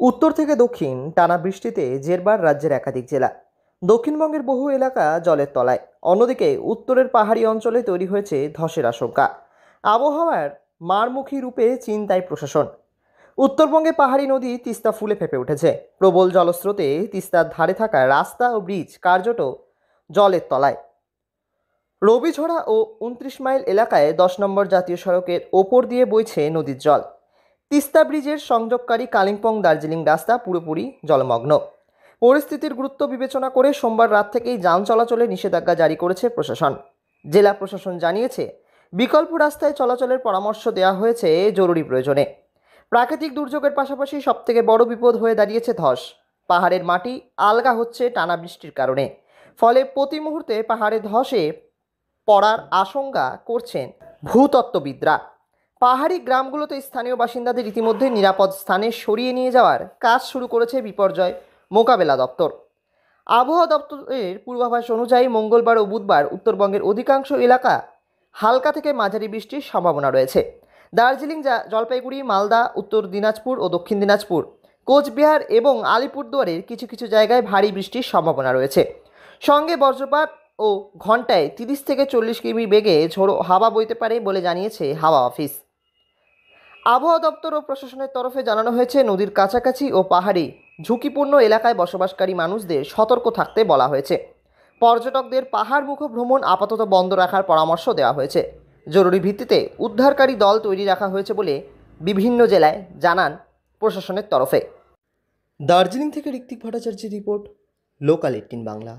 উত্তর থেকে দক্ষিণ টানা বৃষ্টিতে জেরবার রাজ্যের একাধিক জেলা। দক্ষিণবঙ্গের বহু এলাকা জলের তলায়, অন্যদিকে উত্তরের পাহাড়ি অঞ্চলে তৈরি হয়েছে ধসের আশঙ্কা। আবহাওয়ার মারমুখী রূপে চিন্তায় প্রশাসন। উত্তরবঙ্গে পাহাড়ি নদী তিস্তা ফুলে ফেঁপে উঠেছে। প্রবল জলস্রোতে তিস্তার ধারে থাকা রাস্তা ও ব্রিজ কার্যত জলের তলায়। রবিছড়া ও ২৯ মাইল এলাকায় ১০ নম্বর জাতীয় সড়কের ওপর দিয়ে বইছে নদীর জল। তিস্তা ব্রিজের সংযোগকারী কালিম্পং দার্জিলিং রাস্তা পুরোপুরি জলমগ্ন। পরিস্থিতির গুরুত্ব বিবেচনা করে সোমবার রাত থেকেই যান চলাচলে নিষেধাজ্ঞা জারি করেছে প্রশাসন। জেলা প্রশাসন জানিয়েছে, বিকল্প রাস্তায় চলাচলের পরামর্শ দেওয়া হয়েছে জরুরি প্রয়োজনে। প্রাকৃতিক দুর্যোগের পাশাপাশি সবথেকে বড় বিপদ হয়ে দাঁড়িয়েছে ধস। পাহাড়ের মাটি আলগা হচ্ছে টানা বৃষ্টির কারণে, ফলে প্রতি মুহূর্তে পাহাড়ে ধসে পড়ার আশঙ্কা করছেন ভূতত্ত্ববিদরা। পাহাড়ি গ্রামগুলোতে স্থানীয় বাসিন্দাদের ইতিমধ্যে নিরাপদ স্থানে সরিয়ে নিয়ে যাওয়ার কাজ শুরু করেছে বিপর্যয় মোকাবেলা দপ্তর। আবহাওয়া দপ্তরের পূর্বাভাস অনুযায়ী মঙ্গলবার ও বুধবার উত্তরবঙ্গের অধিকাংশ এলাকা হালকা থেকে মাঝারি বৃষ্টির সম্ভাবনা রয়েছে। দার্জিলিং, জলপাইগুড়ি, মালদা, উত্তর দিনাজপুর ও দক্ষিণ দিনাজপুর, কোচবিহার এবং আলিপুরদুয়ারের কিছু কিছু জায়গায় ভারী বৃষ্টির সম্ভাবনা রয়েছে। সঙ্গে বজ্রপাত ও ঘন্টায় ৩০ থেকে ৪০ কিমি বেগে ঝোড়ো হাওয়া বইতে পারে বলে জানিয়েছে হাওয়া অফিস। আবহাওয়া দপ্তর ও প্রশাসনের তরফে জানানো হয়েছে, নদীর কাছাকাছি ও পাহাড়ি ঝুঁকিপূর্ণ এলাকায় বসবাসকারী মানুষদের সতর্ক থাকতে বলা হয়েছে। পর্যটকদের পাহাড়মুখ ভ্রমণ আপাতত বন্ধ রাখার পরামর্শ দেওয়া হয়েছে। জরুরি ভিত্তিতে উদ্ধারকারী দল তৈরি রাখা হয়েছে বলে বিভিন্ন জেলায় জানান প্রশাসনের তরফে। দার্জিলিং থেকে ঋত্বিক ভট্টাচার্যের রিপোর্ট, লোকাল ১৮ বাংলা।